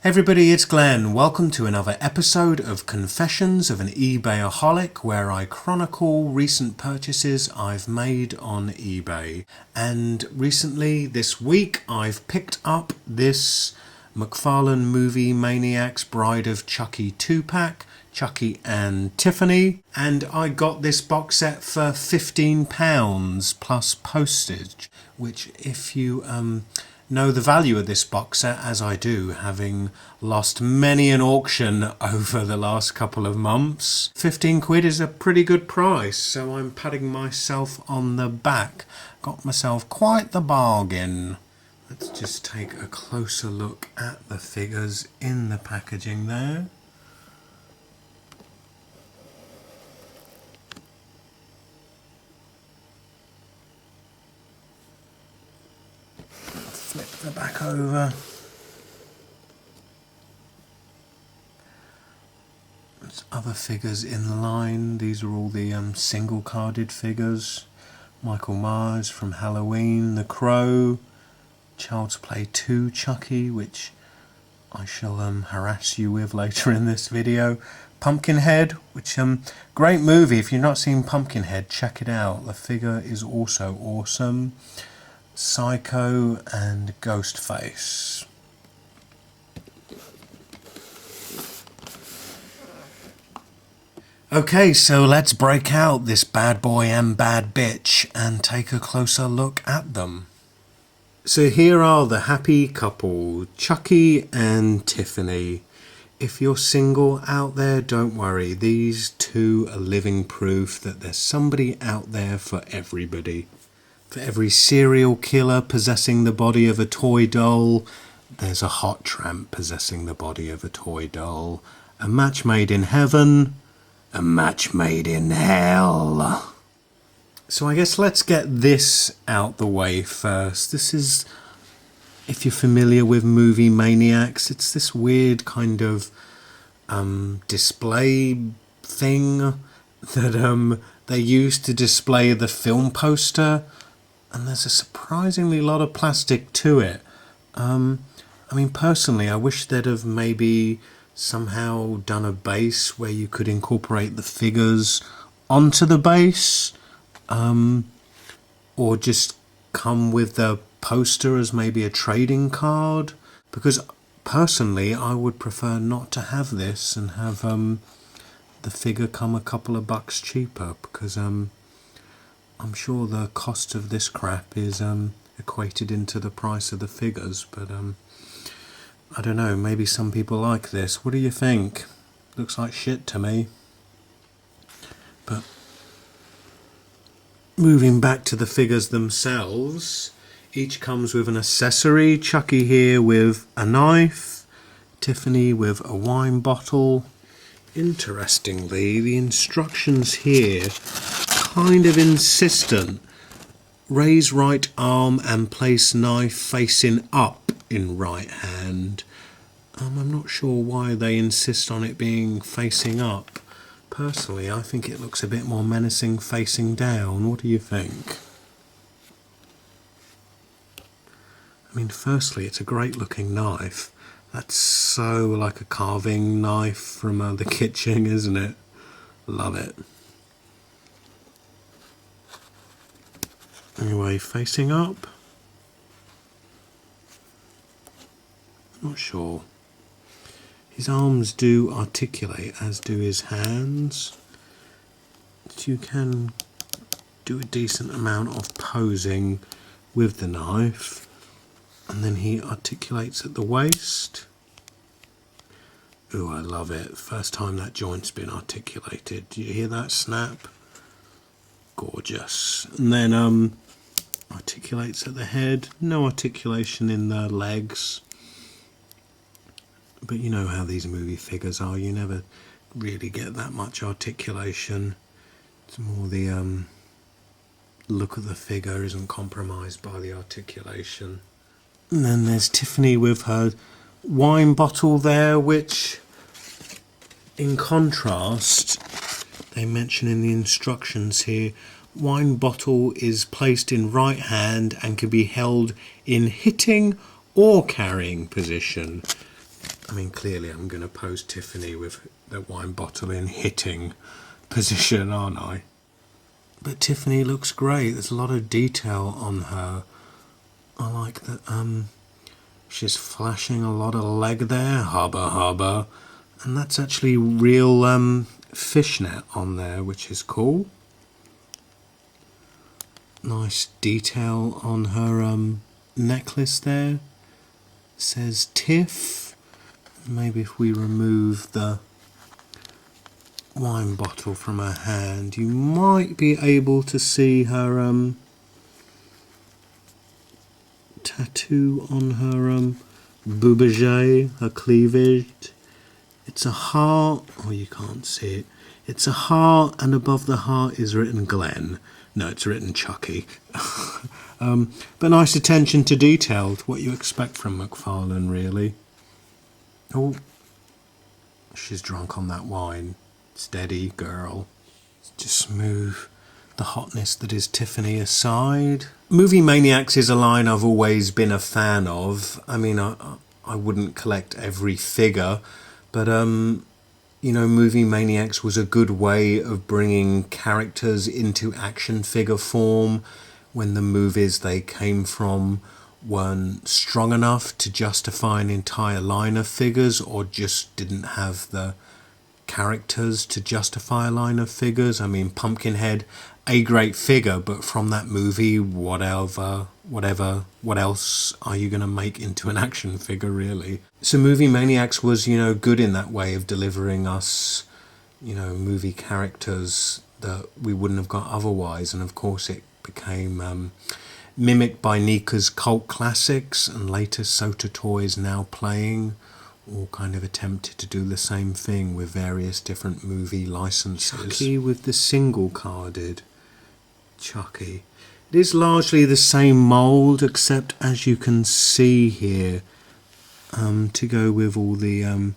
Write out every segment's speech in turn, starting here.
Everybody, it's Glenn. Welcome to another episode of Confessions of an ebayaholic, where I chronicle recent purchases I've made on eBay. And recently, this week, I've picked up this McFarlane movie Maniacs Bride of Chucky 2-pack, Chucky and Tiffany, and I got this box set for £15 plus postage, which if you know the value of this box set, as I do, having lost many an auction over the last couple of months, 15 quid is a pretty good price, so I'm patting myself on the back. Got myself quite the bargain. Let's just take a closer look at the figures in the packaging there. Flip the back over. There's other figures in line. These are all the single carded figures. Michael Myers from Halloween, The Crow, Child's Play 2 Chucky, which I shall harass you with later in this video. Pumpkinhead, which great movie. If you've not seen Pumpkinhead, check it out. The figure is also awesome. Psycho and Ghostface. Okay, so let's break out this bad boy and bad bitch and take a closer look at them. So here are the happy couple, Chucky and Tiffany. If you're single out there, don't worry. These two are living proof that there's somebody out there for everybody. For every serial killer possessing the body of a toy doll, there's a hot tramp possessing the body of a toy doll. A match made in heaven, a match made in hell. So I guess let's get this out the way first. This is, if you're familiar with movie Maniacs, it's this weird kind of display thing that they use to display the film poster. And there's a surprisingly lot of plastic to it. I mean, personally, I wish they'd have maybe somehow done a base where you could incorporate the figures onto the base, or just come with the poster as maybe a trading card. Because personally, I would prefer not to have this and have the figure come a couple of bucks cheaper, because I'm sure the cost of this crap is equated into the price of the figures, but I don't know, maybe some people like this. What do you think? Looks like shit to me. But moving back to the figures themselves, each comes with an accessory. Chucky here with a knife, Tiffany with a wine bottle. Interestingly, the instructions here kind of insistent. Raise right arm and place knife facing up in right hand. I'm not sure why they insist on it being facing up. Personally, I think it looks a bit more menacing facing down. What do you think? I mean, firstly, it's a great looking knife. That's so like a carving knife from the kitchen, isn't it? Love it. Anyway, facing up. Not sure. His arms do articulate, as do his hands. But you can do a decent amount of posing with the knife. And then he articulates at the waist. Ooh, I love it. First time that joint's been articulated. Do you hear that snap? Gorgeous. And then articulates at the head. No articulation in the legs. But you know how these movie figures are. You never really get that much articulation. It's more the look of the figure isn't compromised by the articulation. And then there's Tiffany with her wine bottle there, which, in contrast, they mention in the instructions here, wine bottle is placed in right hand and can be held in hitting or carrying position. I mean, clearly I'm going to pose Tiffany with the wine bottle in hitting position, aren't I? But Tiffany looks great. There's a lot of detail on her. I like that she's flashing a lot of leg there, hubba hubba. And that's actually real fishnet on there, which is cool. Nice detail on her necklace there. It says Tiff. Maybe if we remove the wine bottle from her hand, you might be able to see her tattoo on her boubage, her cleavage. It's a heart. Oh, you can't see it. It's a heart, and above the heart is written Glenn. No, it's written Chucky. But nice attention to detail, what you expect from McFarlane, really. Oh, she's drunk on that wine. Steady, girl. Just move the hotness that is Tiffany aside. Movie Maniacs is a line I've always been a fan of. I mean, I wouldn't collect every figure, but you know, Movie Maniacs was a good way of bringing characters into action figure form when the movies they came from weren't strong enough to justify an entire line of figures, or just didn't have the characters to justify a line of figures. I mean, Pumpkinhead, a great figure, but from that movie, what else are you going to make into an action figure, really? So Movie Maniacs was, you know, good in that way of delivering us, you know, movie characters that we wouldn't have got otherwise. And of course it became mimicked by Nika's cult classics, and later Sota Toys, now playing, all kind of attempted to do the same thing with various different movie licenses. Chucky with the single carded Chucky. It is largely the same mould, except as you can see here, to go with all the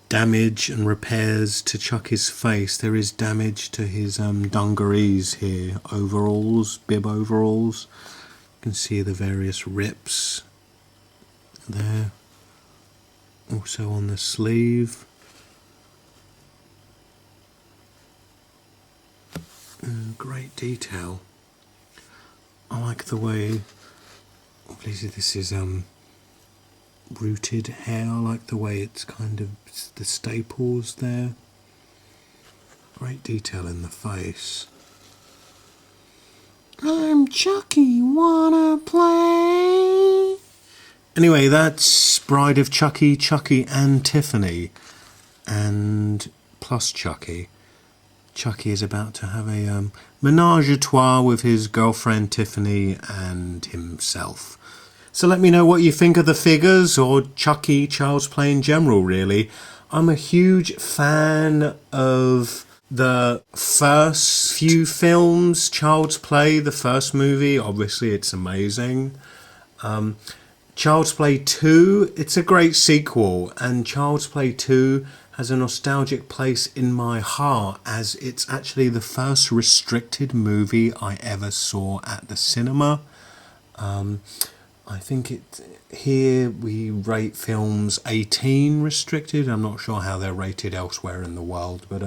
damage and repairs to Chucky's face, there is damage to his dungarees here, overalls, bib overalls. You can see the various rips there. Also on the sleeve. Great detail. I like the way, obviously this is rooted hair. I like the way it's kind of the staples there. Great detail in the face. I'm Chucky, wanna play? Anyway, that's Bride of Chucky, Chucky and Tiffany, and plus Chucky. Chucky is about to have a menage a trois with his girlfriend Tiffany and himself. So let me know what you think of the figures, or Chucky, Child's Play in general, really. I'm a huge fan of the first few films, Child's Play, the first movie. Obviously, it's amazing. Child's Play 2, it's a great sequel, and Child's Play 2 has a nostalgic place in my heart, as it's actually the first restricted movie I ever saw at the cinema. I think here we rate films 18 restricted. I'm not sure how they're rated elsewhere in the world, but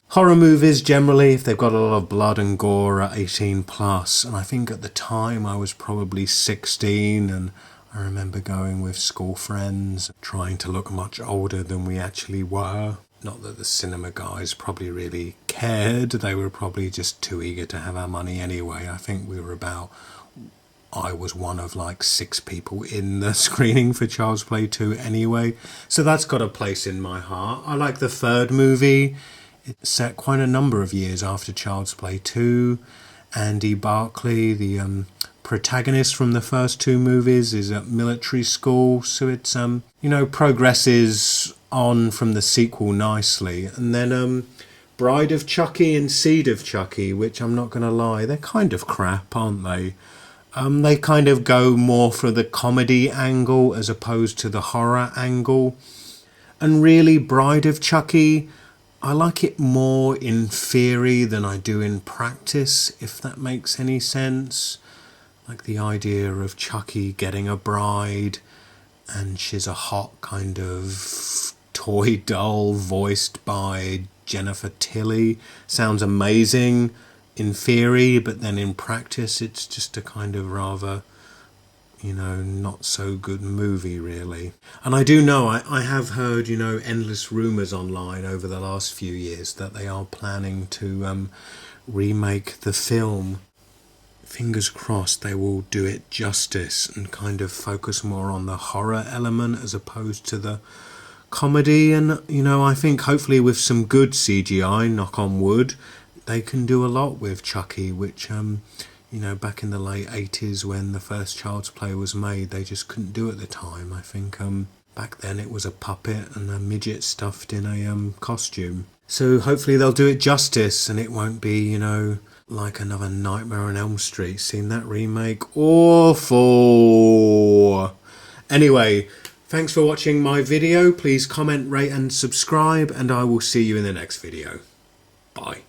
horror movies generally, if they've got a lot of blood and gore, are 18 plus. And I think at the time I was probably 16, and I remember going with school friends, trying to look much older than we actually were. Not that the cinema guys probably really cared. They were probably just too eager to have our money anyway. I think I was one of like 6 people in the screening for Child's Play 2 anyway. So that's got a place in my heart. I like the third movie. It's set quite a number of years after Child's Play 2. Andy Barclay, the protagonist from the first 2 movies, is at military school, so it's progresses on from the sequel nicely. And then Bride of Chucky and Seed of Chucky, which I'm not going to lie, they're kind of crap, aren't they? They kind of go more for the comedy angle as opposed to the horror angle. And really, Bride of Chucky, I like it more in theory than I do in practice, if that makes any sense. Like the idea of Chucky getting a bride, and she's a hot kind of toy doll voiced by Jennifer Tilly. Sounds amazing in theory, but then in practice it's just a kind of rather, not so good movie really. And I do know, I have heard, endless rumours online over the last few years that they are planning to remake the film. Fingers crossed they will do it justice and kind of focus more on the horror element as opposed to the comedy. And I think hopefully with some good CGI, knock on wood, they can do a lot with Chucky, which back in the late 80s when the first Child's Play was made, they just couldn't do at the time. I think back then it was a puppet and a midget stuffed in a costume. So hopefully they'll do it justice and it won't be, like another Nightmare on Elm Street. Seen that remake? Awful! Anyway, thanks for watching my video. Please comment, rate and subscribe, and I will see you in the next video. Bye.